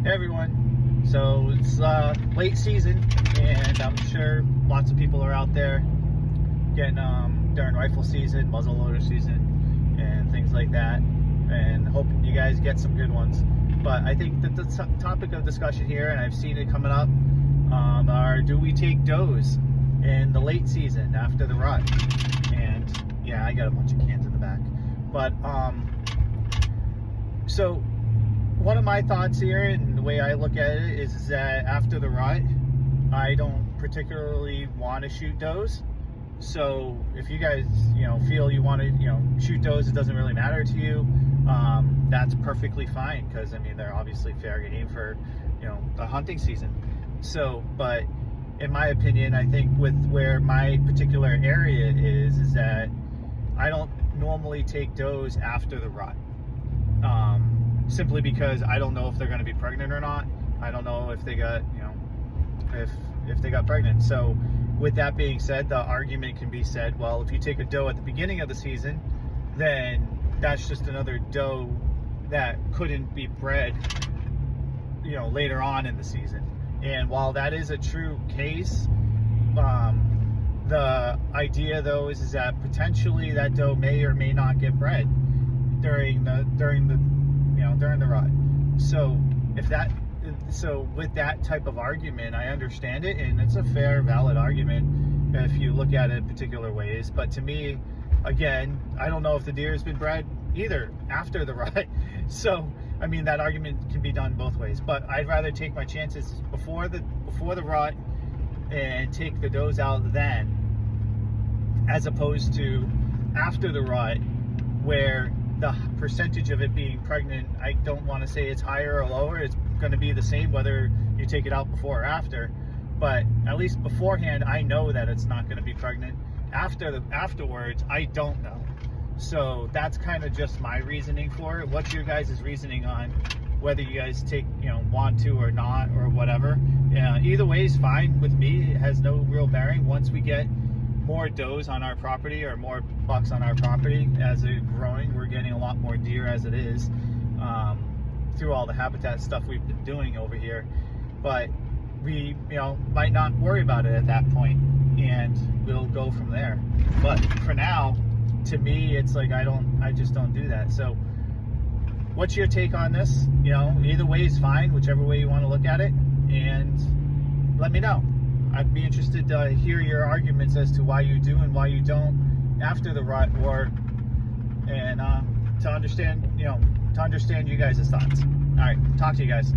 Hey everyone, so it's late season, and I'm sure lots of people are out there getting during rifle season, muzzleloader season, and things like that, and hoping you guys get some good ones. But I think that the topic of discussion here, and I've seen it coming up, are do we take does in the late season after the rut? And yeah, I got a bunch of cans in the back, but so one of my thoughts here and the way I look at it is that after the rut, I don't particularly want to shoot does. So if you guys, feel you want to, shoot does, it doesn't really matter to you. That's perfectly fine, because I mean they're obviously fair game for, the hunting season. So, but in my opinion, I think with where my particular area is that I don't normally take does after the rut. Simply because I don't know if they're going to be pregnant or not. I don't know if they got, if they got pregnant. So with that being said, the argument can be said, well, if you take a doe at the beginning of the season, then that's just another doe that couldn't be bred, later on in the season. And while that is a true case, the idea though is that potentially that doe may or may not get bred during the rut. So with that type of argument, I understand it, and it's a fair, valid argument if you look at it particular ways. But to me, again, I don't know if the deer has been bred either after the rut. So I mean, that argument can be done both ways. But I'd rather take my chances before the rut and take the does out then, as opposed to after the rut, where the percentage of it being pregnant, I don't want to say it's higher or lower. It's going to be the same whether you take it out before or after. But at least beforehand, I know that it's not going to be pregnant. Afterwards, I don't know. So that's kind of just my reasoning for it. What's your guys' reasoning on whether you guys take, want to or not, or whatever? Either way is fine with me. It has no real bearing. Once we get more does on our property or more bucks on our property as they're growing, we're getting a lot more deer as it is, through all the habitat stuff we've been doing over here. But we might not worry about it at that point, and we'll go from there. But for now, to me, it's like I just don't do that. So what's your take on this? Either way is fine, whichever way you want to look at it, and let me know. I'd be interested to hear your arguments as to why you do and why you don't after the rut, and to understand you guys' thoughts. All right, talk to you guys.